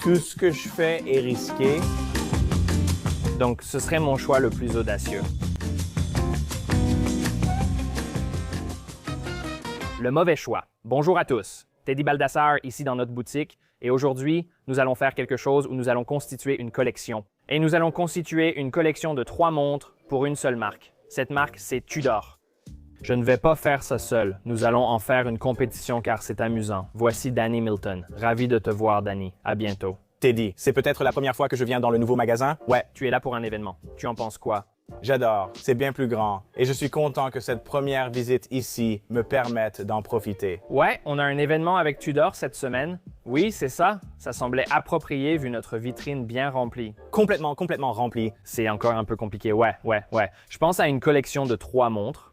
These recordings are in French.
Tout ce que je fais est risqué. Donc, ce serait mon choix le plus audacieux. Le mauvais choix. Bonjour à tous. Teddy Baldassar ici dans notre boutique et aujourd'hui, nous allons faire quelque chose où nous allons constituer une collection. Et nous allons constituer une collection de 3 montres pour une seule marque. Cette marque, c'est Tudor. Je ne vais pas faire ça seul. Nous allons en faire une compétition car c'est amusant. Voici Danny Milton. Ravi de te voir, Danny. À bientôt. Teddy, c'est peut-être la première fois que je viens dans le nouveau magasin? Ouais, tu es là pour un événement. Tu en penses quoi? J'adore, c'est bien plus grand et je suis content que cette première visite ici me permette d'en profiter. Ouais, on a un événement avec Tudor cette semaine. Oui, c'est ça. Ça semblait approprié vu notre vitrine bien remplie. Complètement rempli. C'est encore un peu compliqué, ouais. Je pense à une collection de 3 montres.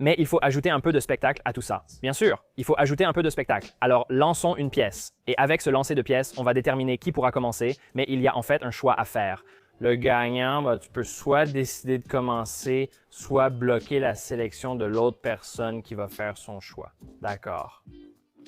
Mais il faut ajouter un peu de spectacle à tout ça. Bien sûr, il faut ajouter un peu de spectacle. Alors, lançons une pièce. Et avec ce lancer de pièces, on va déterminer qui pourra commencer, mais il y a en fait un choix à faire. Le gagnant, tu peux soit décider de commencer, soit bloquer la sélection de l'autre personne qui va faire son choix. D'accord.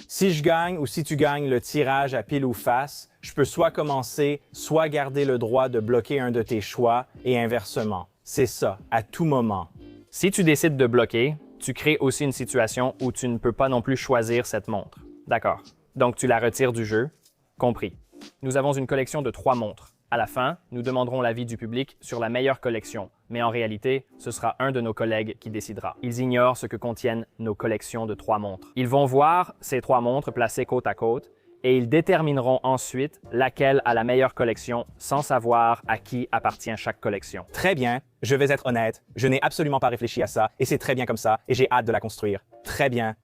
Si je gagne ou si tu gagnes le tirage à pile ou face, je peux soit commencer, soit garder le droit de bloquer un de tes choix et inversement. C'est ça, à tout moment. Si tu décides de bloquer, tu crées aussi une situation où tu ne peux pas non plus choisir cette montre. D'accord. Donc, tu la retires du jeu. Compris. Nous avons une collection de 3 montres. À la fin, nous demanderons l'avis du public sur la meilleure collection, mais en réalité, ce sera un de nos collègues qui décidera. Ils ignorent ce que contiennent nos collections de 3 montres. Ils vont voir ces 3 montres placées côte à côte et ils détermineront ensuite laquelle a la meilleure collection sans savoir à qui appartient chaque collection. Très bien, je vais être honnête, je n'ai absolument pas réfléchi à ça et c'est très bien comme ça et j'ai hâte de la construire. Très bien.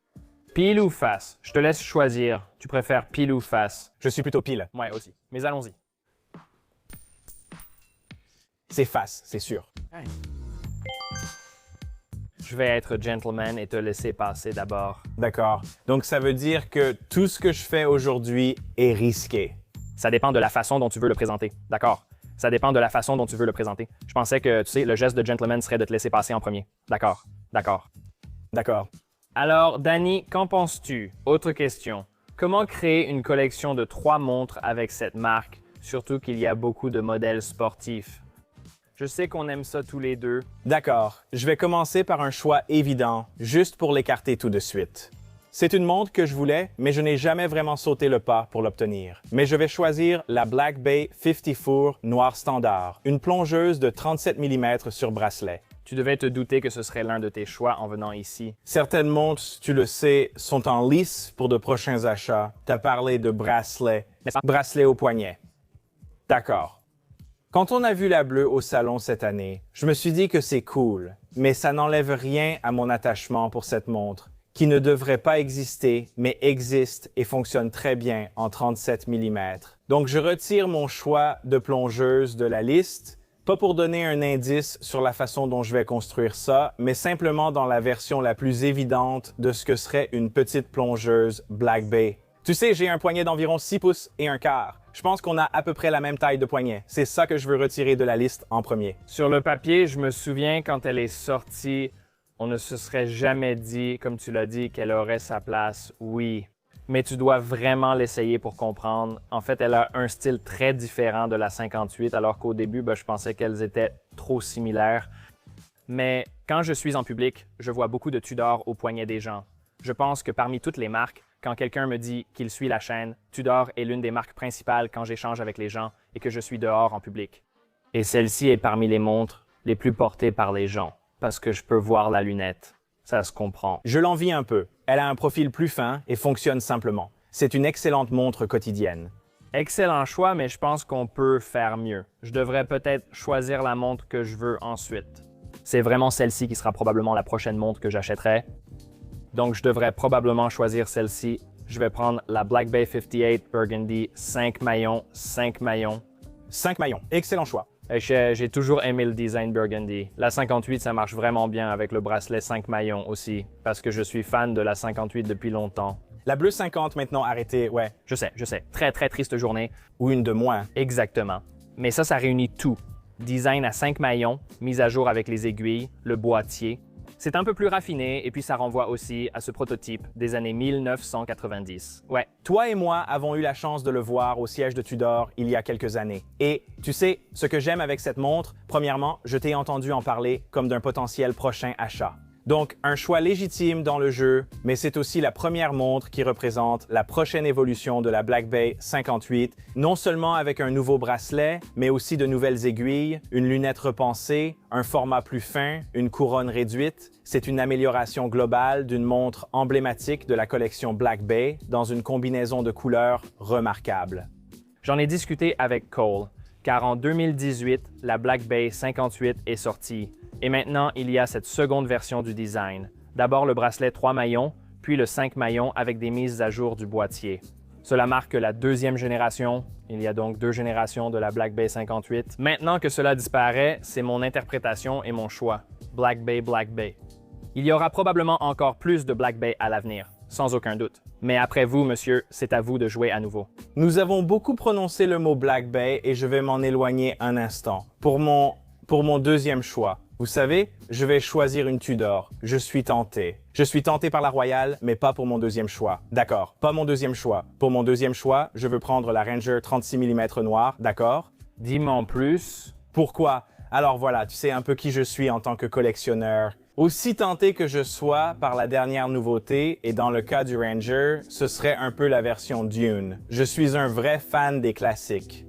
Pile ou face? Je te laisse choisir. Tu préfères pile ou face? Je suis plutôt pile. Ouais, aussi. Mais allons-y. C'est face, c'est sûr. Hey. Je vais être gentleman et te laisser passer d'abord. D'accord. Donc, ça veut dire que tout ce que je fais aujourd'hui est risqué. Ça dépend de la façon dont tu veux le présenter. D'accord. Ça dépend de la façon dont tu veux le présenter. Je pensais que, tu sais, le geste de gentleman serait de te laisser passer en premier. D'accord. D'accord. Alors, Danny, qu'en penses-tu? Autre question. Comment créer une collection de 3 montres avec cette marque, surtout qu'il y a beaucoup de modèles sportifs? Je sais qu'on aime ça tous les deux. D'accord. Je vais commencer par un choix évident, juste pour l'écarter tout de suite. C'est une montre que je voulais, mais je n'ai jamais vraiment sauté le pas pour l'obtenir. Mais je vais choisir la Black Bay 54 noir standard, une plongeuse de 37 mm sur bracelet. Tu devais te douter que ce serait l'un de tes choix en venant ici. Certaines montres, tu le sais, sont en lice pour de prochains achats. Tu as parlé de bracelet. Bracelet au poignet. D'accord. Quand on a vu la bleue au salon cette année, je me suis dit que c'est cool, mais ça n'enlève rien à mon attachement pour cette montre, qui ne devrait pas exister, mais existe et fonctionne très bien en 37 mm. Donc je retire mon choix de plongeuse de la liste, pas pour donner un indice sur la façon dont je vais construire ça, mais simplement dans la version la plus évidente de ce que serait une petite plongeuse Black Bay. Tu sais, j'ai un poignet d'environ 6 pouces et un quart. Je pense qu'on a à peu près la même taille de poignet. C'est ça que je veux retirer de la liste en premier. Sur le papier, je me souviens quand elle est sortie, on ne se serait jamais dit, comme tu l'as dit, qu'elle aurait sa place, oui. Mais tu dois vraiment l'essayer pour comprendre. En fait, elle a un style très différent de la 58, alors qu'au début, je pensais qu'elles étaient trop similaires. Mais quand je suis en public, je vois beaucoup de Tudor au poignet des gens. Je pense que parmi toutes les marques, quand quelqu'un me dit qu'il suit la chaîne, Tudor est l'une des marques principales quand j'échange avec les gens et que je suis dehors en public. Et celle-ci est parmi les montres les plus portées par les gens, parce que je peux voir la lunette. Ça se comprend. Je l'envie un peu. Elle a un profil plus fin et fonctionne simplement. C'est une excellente montre quotidienne. Excellent choix, mais je pense qu'on peut faire mieux. Je devrais peut-être choisir la montre que je veux ensuite. C'est vraiment celle-ci qui sera probablement la prochaine montre que j'achèterai. Donc, je devrais probablement choisir celle-ci. Je vais prendre la Black Bay 58 Burgundy 5 maillons, 5 maillons. 5 maillons, excellent choix. J'ai toujours aimé le design Burgundy. La 58, ça marche vraiment bien avec le bracelet 5 maillons aussi, parce que je suis fan de la 58 depuis longtemps. La bleue 50 maintenant arrêtée, ouais. Je sais. Très triste journée. Ou une de moins. Exactement. Mais ça réunit tout. Design à 5 maillons, mise à jour avec les aiguilles, le boîtier. C'est un peu plus raffiné et puis ça renvoie aussi à ce prototype des années 1990. Ouais. Toi et moi avons eu la chance de le voir au siège de Tudor il y a quelques années. Et tu sais, ce que j'aime avec cette montre, premièrement, je t'ai entendu en parler comme d'un potentiel prochain achat. Donc, un choix légitime dans le jeu, mais c'est aussi la première montre qui représente la prochaine évolution de la Black Bay 58, non seulement avec un nouveau bracelet, mais aussi de nouvelles aiguilles, une lunette repensée, un format plus fin, une couronne réduite. C'est une amélioration globale d'une montre emblématique de la collection Black Bay dans une combinaison de couleurs remarquable. J'en ai discuté avec Cole, car en 2018, la Black Bay 58 est sortie. Et maintenant, il y a cette seconde version du design. D'abord le bracelet 3 maillons, puis le 5 maillons avec des mises à jour du boîtier. Cela marque la deuxième génération. Il y a donc 2 générations de la Black Bay 58. Maintenant que cela disparaît, c'est mon interprétation et mon choix. Black Bay, Black Bay. Il y aura probablement encore plus de Black Bay à l'avenir, sans aucun doute. Mais après vous, monsieur, c'est à vous de jouer à nouveau. Nous avons beaucoup prononcé le mot Black Bay et je vais m'en éloigner un instant. Pour mon deuxième choix. Vous savez, je vais choisir une Tudor. Je suis tenté. Je suis tenté par la Royale, mais pas pour mon deuxième choix. D'accord, pas mon deuxième choix. Pour mon deuxième choix, je veux prendre la Ranger 36 mm noire, d'accord? Dis-moi en plus. Pourquoi? Alors voilà, tu sais un peu qui je suis en tant que collectionneur. Aussi tenté que je sois par la dernière nouveauté, et dans le cas du Ranger, ce serait un peu la version Dune. Je suis un vrai fan des classiques.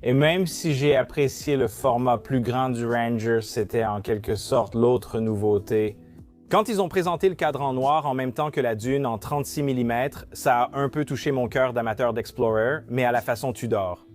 Et même si j'ai apprécié le format plus grand du Ranger, c'était en quelque sorte l'autre nouveauté. Quand ils ont présenté le cadran noir en même temps que la Dune en 36 mm, ça a un peu touché mon cœur d'amateur d'Explorer, mais à la façon Tudor.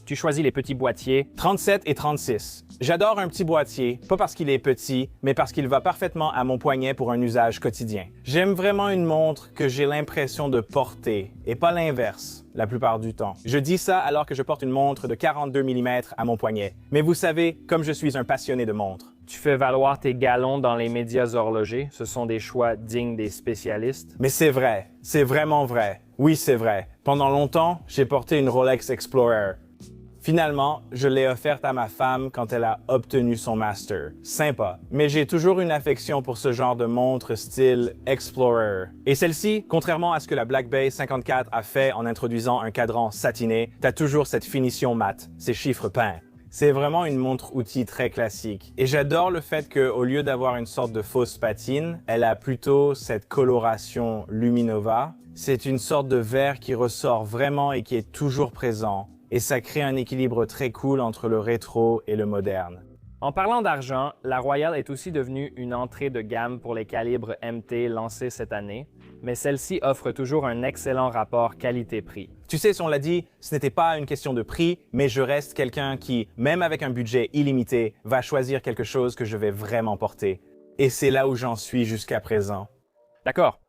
Tu choisis les petits boîtiers. 37 et 36. J'adore un petit boîtier, pas parce qu'il est petit, mais parce qu'il va parfaitement à mon poignet pour un usage quotidien. J'aime vraiment une montre que j'ai l'impression de porter, et pas l'inverse, la plupart du temps. Je dis ça alors que je porte une montre de 42 mm à mon poignet. Mais vous savez, comme je suis un passionné de montres. Tu fais valoir tes galons dans les médias horlogers. Ce sont des choix dignes des spécialistes. Mais c'est vrai, c'est vraiment vrai. Oui, c'est vrai. Pendant longtemps, j'ai porté une Rolex Explorer. Finalement, je l'ai offerte à ma femme quand elle a obtenu son master. Sympa. Mais j'ai toujours une affection pour ce genre de montre style Explorer. Et celle-ci, contrairement à ce que la Black Bay 54 a fait en introduisant un cadran satiné, t'as toujours cette finition mate, ces chiffres peints. C'est vraiment une montre-outil très classique. Et j'adore le fait qu'au lieu d'avoir une sorte de fausse patine, elle a plutôt cette coloration Luminova. C'est une sorte de vert qui ressort vraiment et qui est toujours présent. Et ça crée un équilibre très cool entre le rétro et le moderne. En parlant d'argent, la Royale est aussi devenue une entrée de gamme pour les calibres MT lancés cette année, mais celle-ci offre toujours un excellent rapport qualité-prix. Tu sais, on l'a dit, ce n'était pas une question de prix, mais je reste quelqu'un qui, même avec un budget illimité, va choisir quelque chose que je vais vraiment porter. Et c'est là où j'en suis jusqu'à présent. D'accord.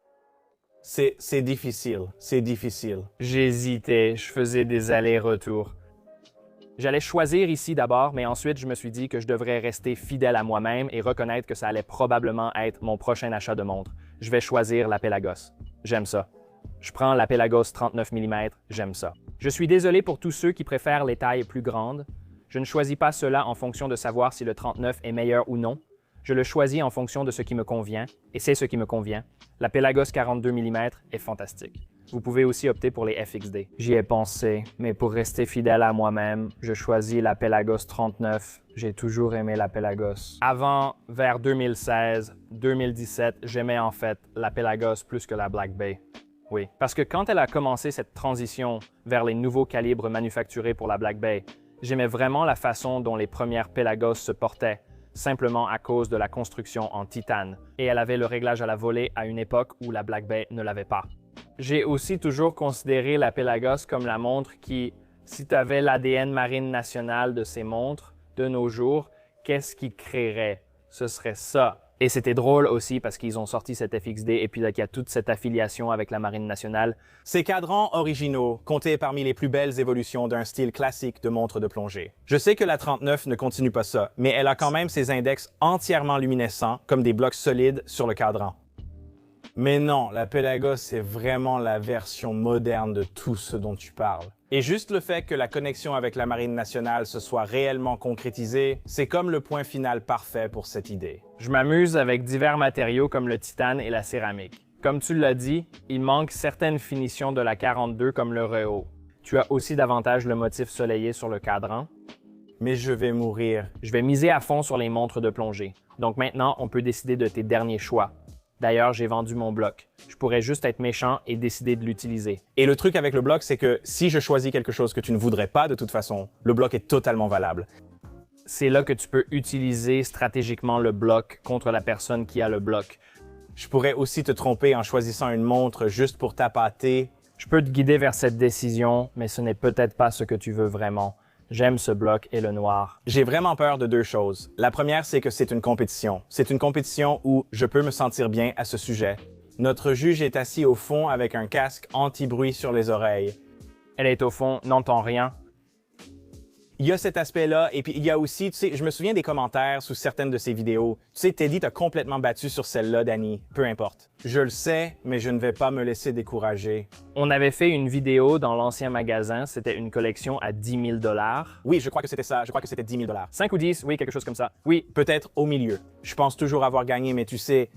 C'est difficile, c'est difficile. J'hésitais, je faisais des allers-retours. J'allais choisir ici d'abord, mais ensuite je me suis dit que je devrais rester fidèle à moi-même et reconnaître que ça allait probablement être mon prochain achat de montre. Je vais choisir la Pelagos. J'aime ça. Je prends la Pelagos 39 mm, j'aime ça. Je suis désolé pour tous ceux qui préfèrent les tailles plus grandes. Je ne choisis pas cela en fonction de savoir si le 39 est meilleur ou non. Je le choisis en fonction de ce qui me convient, et c'est ce qui me convient. La Pelagos 42 mm est fantastique. Vous pouvez aussi opter pour les FXD. J'y ai pensé, mais pour rester fidèle à moi-même, je choisis la Pelagos 39. J'ai toujours aimé la Pelagos. Avant, vers 2016, 2017, j'aimais en fait la Pelagos plus que la Black Bay. Oui, parce que quand elle a commencé cette transition vers les nouveaux calibres manufacturés pour la Black Bay, j'aimais vraiment la façon dont les premières Pelagos se portaient, simplement à cause de la construction en titane, et elle avait le réglage à la volée à une époque où la Black Bay ne l'avait pas. J'ai aussi toujours considéré la Pelagos comme la montre qui, si tu avais l'ADN marine nationale de ces montres de nos jours, qu'est-ce qui créerait? Ce serait ça. Et c'était drôle aussi parce qu'ils ont sorti cette FXD et puis il y a toute cette affiliation avec la Marine nationale. Ces cadrans originaux comptaient parmi les plus belles évolutions d'un style classique de montre de plongée. Je sais que la 39 ne continue pas ça, mais elle a quand même ses index entièrement luminescents comme des blocs solides sur le cadran. Mais non, la Pelagos est vraiment la version moderne de tout ce dont tu parles. Et juste le fait que la connexion avec la Marine nationale se soit réellement concrétisée, c'est comme le point final parfait pour cette idée. Je m'amuse avec divers matériaux comme le titane et la céramique. Comme tu l'as dit, il manque certaines finitions de la 42 comme le rehaut. Tu as aussi davantage le motif soleillé sur le cadran. Mais je vais mourir. Je vais miser à fond sur les montres de plongée. Donc maintenant, on peut décider de tes derniers choix. D'ailleurs, j'ai vendu mon bloc. Je pourrais juste être méchant et décider de l'utiliser. Et le truc avec le bloc, c'est que si je choisis quelque chose que tu ne voudrais pas de toute façon, le bloc est totalement valable. C'est là que tu peux utiliser stratégiquement le bloc contre la personne qui a le bloc. Je pourrais aussi te tromper en choisissant une montre juste pour t'appâter. Je peux te guider vers cette décision, mais ce n'est peut-être pas ce que tu veux vraiment. J'aime ce bloc et le noir. J'ai vraiment peur de deux choses. La première, c'est que c'est une compétition. C'est une compétition où je peux me sentir bien à ce sujet. Notre juge est assis au fond avec un casque anti-bruit sur les oreilles. Elle est au fond, n'entend rien. Il y a cet aspect-là, et puis il y a aussi, tu sais, je me souviens des commentaires sous certaines de ces vidéos. Tu sais, Teddy t'a complètement battu sur celle-là, Danny. Peu importe. Je le sais, mais je ne vais pas me laisser décourager. On avait fait une vidéo dans l'ancien magasin, c'était une collection à 10 000 $. Oui, je crois que c'était ça. Je crois que c'était 10 000 $. 5 ou 10, oui, quelque chose comme ça. Oui, peut-être au milieu. Je pense toujours avoir gagné, mais tu sais...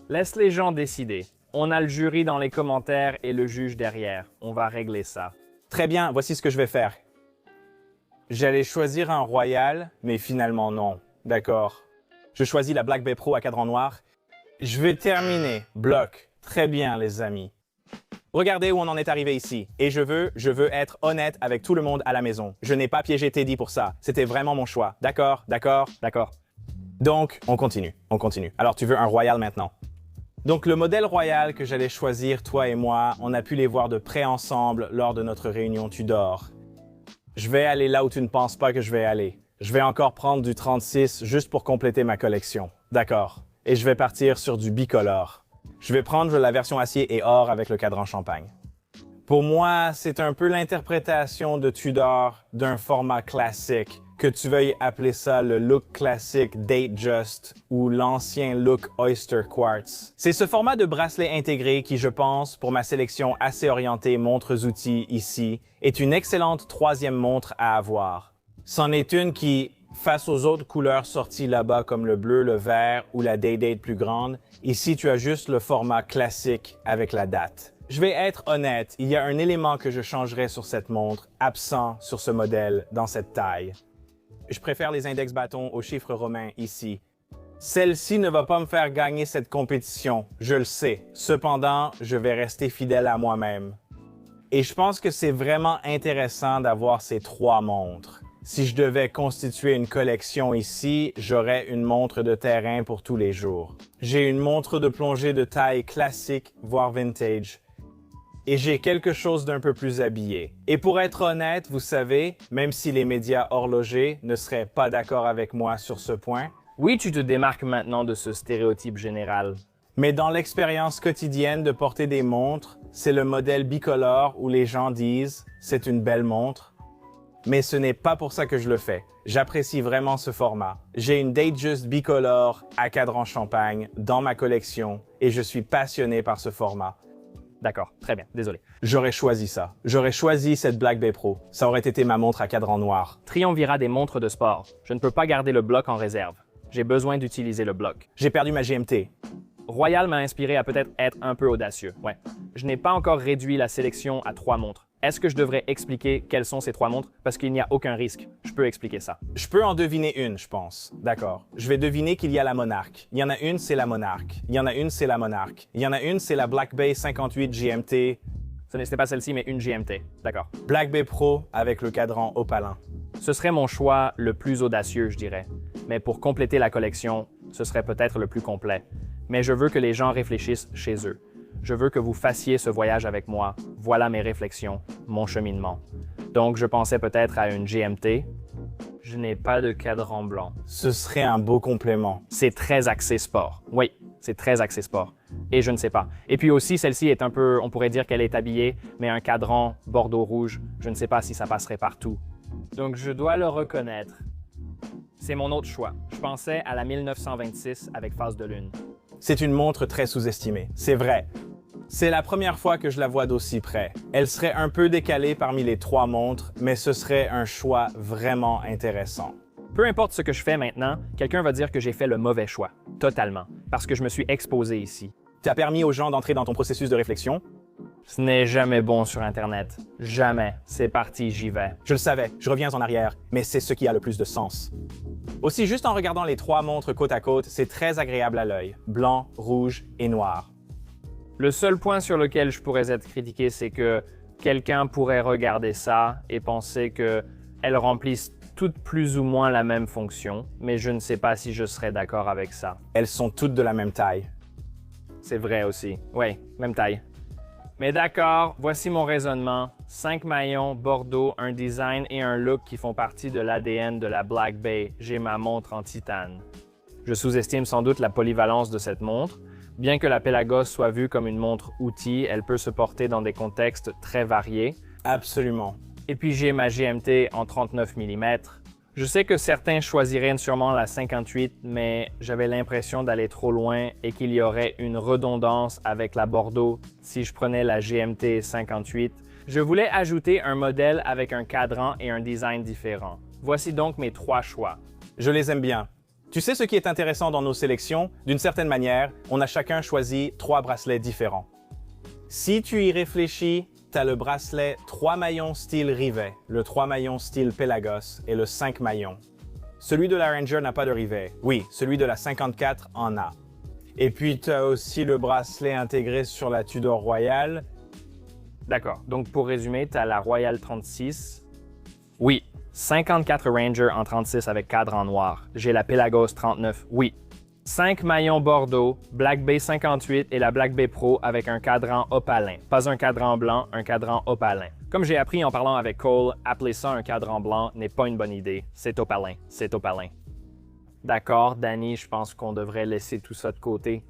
Laisse les gens décider. On a le jury dans les commentaires et le juge derrière. On va régler ça. Très bien, voici ce que je vais faire. J'allais choisir un royal, mais finalement non. D'accord. Je choisis la Black Bay Pro à cadran noir. Je vais terminer. Bloc. Très bien, les amis. Regardez où on en est arrivé ici. Et je veux être honnête avec tout le monde à la maison. Je n'ai pas piégé Teddy pour ça. C'était vraiment mon choix. D'accord, d'accord, D'accord. Donc, on continue. Alors, tu veux un royal maintenant. Donc, le modèle royal que j'allais choisir, toi et moi, on a pu les voir de près ensemble lors de notre réunion Tudor. Je vais aller là où tu ne penses pas que je vais aller. Je vais encore prendre du 36 juste pour compléter ma collection. D'accord. Et je vais partir sur du bicolore. Je vais prendre la version acier et or avec le cadran champagne. Pour moi, c'est un peu l'interprétation de Tudor d'un format classique, que tu veuilles appeler ça le look classique Datejust ou l'ancien look Oyster Quartz. C'est ce format de bracelet intégré qui, je pense, pour ma sélection assez orientée montres-outils ici, est une excellente troisième montre à avoir. C'en est une qui, face aux autres couleurs sorties là-bas comme le bleu, le vert ou la Day-Date plus grande, ici tu as juste le format classique avec la date. Je vais être honnête, il y a un élément que je changerais sur cette montre, absent sur ce modèle, dans cette taille. Je préfère les index bâtons aux chiffres romains ici. Celle-ci ne va pas me faire gagner cette compétition, je le sais. Cependant, je vais rester fidèle à moi-même. Et je pense que c'est vraiment intéressant d'avoir ces trois montres. Si je devais constituer une collection ici, j'aurais une montre de terrain pour tous les jours. J'ai une montre de plongée de taille classique, voire vintage. Et j'ai quelque chose d'un peu plus habillé. Et pour être honnête, vous savez, même si les médias horlogers ne seraient pas d'accord avec moi sur ce point, Oui, tu te démarques maintenant de ce stéréotype général. mais dans l'expérience quotidienne de porter des montres, c'est le modèle bicolore où les gens disent « c'est une belle montre ». Mais ce n'est pas pour ça que je le fais. J'apprécie vraiment ce format. J'ai une Datejust bicolore à cadran champagne dans ma collection et je suis passionné par ce format. D'accord, très bien, désolé. J'aurais choisi ça. J'aurais choisi cette Black Bay Pro. Ça aurait été ma montre à cadran noir. Triumvirat des montres de sport. Je ne peux pas garder le bloc en réserve. J'ai besoin d'utiliser le bloc. J'ai perdu ma GMT. Royal m'a inspiré à peut-être être un peu audacieux, ouais. Je n'ai pas encore réduit la sélection à 3 montres. Est-ce que je devrais expliquer quelles sont ces 3 montres? Parce qu'il n'y a aucun risque. Je peux expliquer ça. Je peux en deviner une, je pense. D'accord. Je vais deviner qu'il y a la Monarch. Il y en a une, c'est la Monarch. Il y en a une, c'est la Monarch. Il y en a une, c'est la Black Bay 58 GMT. Ce n'est pas celle-ci, mais une GMT. D'accord. Black Bay Pro avec le cadran opalin. Ce serait mon choix le plus audacieux, je dirais. Mais pour compléter la collection, ce serait peut-être le plus complet. Mais je veux que les gens réfléchissent chez eux. Je veux que vous fassiez ce voyage avec moi. Voilà mes réflexions, mon cheminement. Donc, je pensais peut-être à une GMT. Je n'ai pas de cadran blanc. Ce serait un beau complément. C'est très axé sport. Oui, c'est très axé sport. Et je ne sais pas. Et puis aussi, celle-ci est un peu, on pourrait dire qu'elle est habillée, mais un cadran bordeaux-rouge, je ne sais pas si ça passerait partout. Donc, je dois le reconnaître. C'est mon autre choix. Je pensais à la 1926 avec phase de lune. C'est une montre très sous-estimée. C'est vrai. C'est la première fois que je la vois d'aussi près. Elle serait un peu décalée parmi les 3 montres, mais ce serait un choix vraiment intéressant. Peu importe ce que je fais maintenant, quelqu'un va dire que j'ai fait le mauvais choix, totalement, parce que je me suis exposé ici. Tu as permis aux gens d'entrer dans ton processus de réflexion? Ce n'est jamais bon sur Internet. Jamais. C'est parti, j'y vais. Je le savais, je reviens en arrière, mais c'est ce qui a le plus de sens. Aussi, juste en regardant les 3 montres côte à côte, c'est très agréable à l'œil. Blanc, rouge et noir. Le seul point sur lequel je pourrais être critiqué, c'est que quelqu'un pourrait regarder ça et penser qu'elles remplissent toutes plus ou moins la même fonction, mais je ne sais pas si je serais d'accord avec ça. Elles sont toutes de la même taille. C'est vrai aussi. Oui, même taille. Mais d'accord, voici mon raisonnement. 5 maillons, bordeaux, un design et un look qui font partie de l'ADN de la Black Bay. J'ai ma montre en titane. Je sous-estime sans doute la polyvalence de cette montre. Bien que la Pelagos soit vue comme une montre outil, elle peut se porter dans des contextes très variés. Absolument. Et puis j'ai ma GMT en 39 mm. Je sais que certains choisiraient sûrement la 58, mais j'avais l'impression d'aller trop loin et qu'il y aurait une redondance avec la Bordeaux si je prenais la GMT 58. Je voulais ajouter un modèle avec un cadran et un design différent. Voici donc mes 3 choix. Je les aime bien. Tu sais ce qui est intéressant dans nos sélections? D'une certaine manière, on a chacun choisi 3 bracelets différents. Si tu y réfléchis, tu as le bracelet 3 maillons style rivet, le 3 maillons style Pelagos et le 5 maillons. Celui de la Ranger n'a pas de rivet. Oui, celui de la 54 en a. Et puis tu as aussi le bracelet intégré sur la Tudor Royale. D'accord. Donc pour résumer, tu as la Royale 36. Oui. 54 Ranger en 36 avec cadre en noir. J'ai la Pelagos 39. Oui. 5 maillons Bordeaux, Black Bay 58 et la Black Bay Pro avec un cadran opalin. Pas un cadran blanc, un cadran opalin. Comme j'ai appris en parlant avec Cole, appeler ça un cadran blanc n'est pas une bonne idée. C'est opalin, c'est opalin. D'accord, Danny, je pense qu'on devrait laisser tout ça de côté.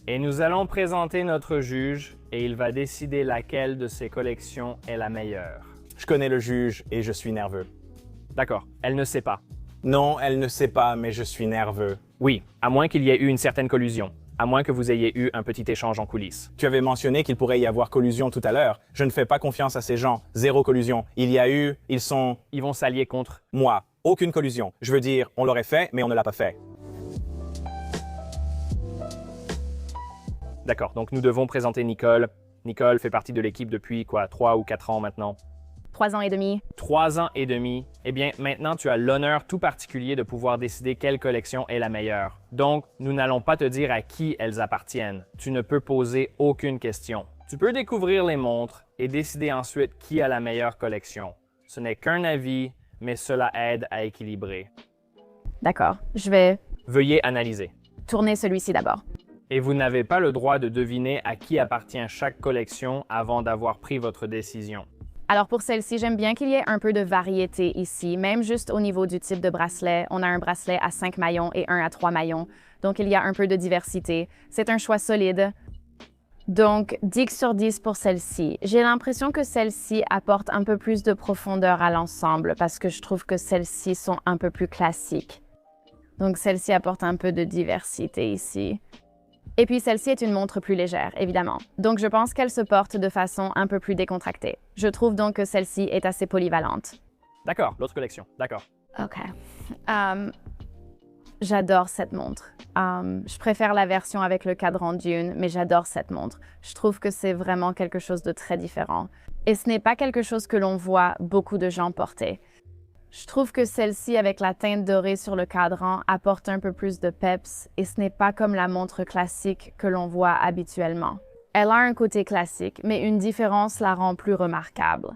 Et nous allons présenter notre juge et il va décider laquelle de ces collections est la meilleure. Je connais le juge et je suis nerveux. D'accord, elle ne sait pas. Non, elle ne sait pas, mais je suis nerveux. Oui, à moins qu'il y ait eu une certaine collusion. À moins que vous ayez eu un petit échange en coulisses. Tu avais mentionné qu'il pourrait y avoir collusion tout à l'heure. Je ne fais pas confiance à ces gens. Zéro collusion. Il y a eu, ils vont s'allier contre moi. Aucune collusion. Je veux dire, on l'aurait fait, mais on ne l'a pas fait. D'accord, donc nous devons présenter Nicole. Nicole fait partie de l'équipe depuis 3 ou 4 ans maintenant. 3 ans et demi. 3 ans et demi. Eh bien, maintenant, tu as l'honneur tout particulier de pouvoir décider quelle collection est la meilleure. Donc, nous n'allons pas te dire à qui elles appartiennent. Tu ne peux poser aucune question. Tu peux découvrir les montres et décider ensuite qui a la meilleure collection. Ce n'est qu'un avis, mais cela aide à équilibrer. D'accord, je vais Veuillez analyser. tourner celui-ci d'abord. Et vous n'avez pas le droit de deviner à qui appartient chaque collection avant d'avoir pris votre décision. Alors pour celle-ci, j'aime bien qu'il y ait un peu de variété ici, même juste au niveau du type de bracelet. On a un bracelet à 5 maillons et un à 3 maillons, donc il y a un peu de diversité. C'est un choix solide. Donc 10 sur 10 pour celle-ci. J'ai l'impression que celle-ci apporte un peu plus de profondeur à l'ensemble parce que je trouve que celles-ci sont un peu plus classiques. Donc celle-ci apporte un peu de diversité ici. Et puis celle-ci est une montre plus légère, évidemment. Donc je pense qu'elle se porte de façon un peu plus décontractée. Je trouve donc que celle-ci est assez polyvalente. D'accord, l'autre collection, d'accord. OK. J'adore cette montre. Je préfère la version avec le cadran Dune, mais j'adore cette montre. Je trouve que c'est vraiment quelque chose de très différent. Et ce n'est pas quelque chose que l'on voit beaucoup de gens porter. Je trouve que celle-ci, avec la teinte dorée sur le cadran, apporte un peu plus de peps et ce n'est pas comme la montre classique que l'on voit habituellement. Elle a un côté classique, mais une différence la rend plus remarquable.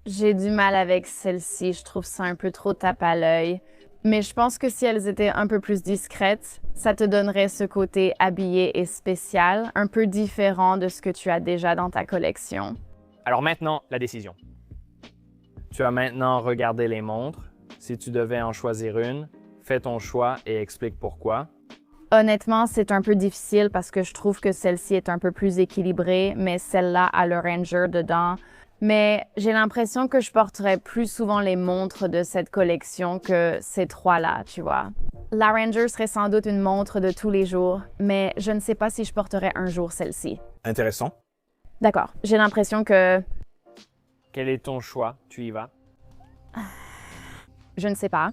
J'ai du mal avec celle-ci, je trouve ça un peu trop tape à l'œil. Mais je pense que si elles étaient un peu plus discrètes, ça te donnerait ce côté habillé et spécial, un peu différent de ce que tu as déjà dans ta collection. Alors maintenant, la décision. Tu as maintenant regardé les montres. Si tu devais en choisir une, fais ton choix et explique pourquoi. Honnêtement, c'est un peu difficile parce que je trouve que celle-ci est un peu plus équilibrée, mais celle-là a le Ranger dedans. Mais j'ai l'impression que je porterais plus souvent les montres de cette collection que ces 3-là, tu vois. La Ranger serait sans doute une montre de tous les jours, mais je ne sais pas si je porterais un jour celle-ci. Intéressant. D'accord, j'ai l'impression que... Quel est ton choix? Tu y vas? Je ne sais pas.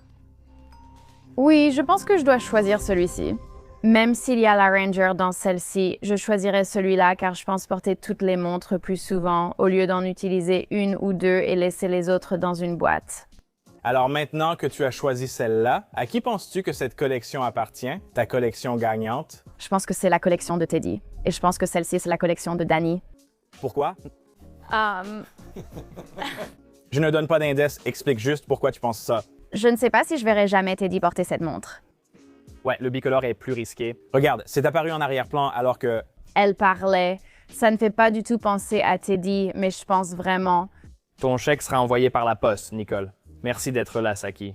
Oui, je pense que je dois choisir celui-ci. Même s'il y a la Ranger dans celle-ci, je choisirais celui-là car je pense porter toutes les montres plus souvent au lieu d'en utiliser une ou deux et laisser les autres dans une boîte. Alors maintenant que tu as choisi celle-là, à qui penses-tu que cette collection appartient, ta collection gagnante? Je pense que c'est la collection de Teddy. Et je pense que celle-ci, c'est la collection de Danny. Pourquoi? Je ne donne pas d'indice, explique juste pourquoi tu penses ça. Je ne sais pas si je verrai jamais Teddy porter cette montre. Ouais, le bicolore est plus risqué. Regarde, c'est apparu en arrière-plan alors que... Elle parlait. Ça ne fait pas du tout penser à Teddy, mais je pense vraiment... Ton chèque sera envoyé par la poste, Nicole. Merci d'être là, Saki.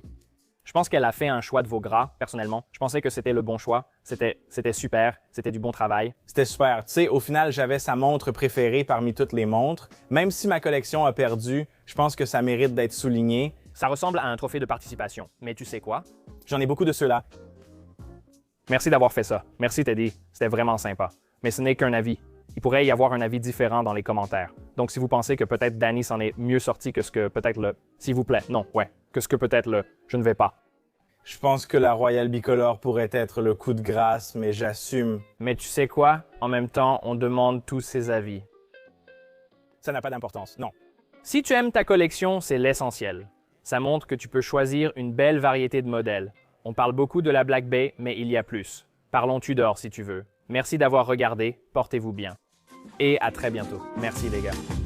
Je pense qu'elle a fait un choix de veau gras, personnellement. Je pensais que c'était le bon choix. C'était super, c'était du bon travail. C'était super. Tu sais, au final, j'avais sa montre préférée parmi toutes les montres. Même si ma collection a perdu, je pense que ça mérite d'être souligné. Ça ressemble à un trophée de participation. Mais tu sais quoi? J'en ai beaucoup de ceux-là. Merci d'avoir fait ça. Merci, Teddy. C'était vraiment sympa. Mais ce n'est qu'un avis. Il pourrait y avoir un avis différent dans les commentaires. Donc, si vous pensez que peut-être Danny s'en est mieux sorti que ce que peut-être le... S'il vous plaît, non, ouais. Que ce que peut-être le... Je ne vais pas. Je pense que la Royale Bicolore pourrait être le coup de grâce, mais j'assume. Mais tu sais quoi? En même temps, on demande tous ses avis. Ça n'a pas d'importance, non. Si tu aimes ta collection, c'est l'essentiel. Ça montre que tu peux choisir une belle variété de modèles. On parle beaucoup de la Black Bay, mais il y a plus. Parlons Tudor si tu veux. Merci d'avoir regardé, portez-vous bien. Et à très bientôt. Merci les gars.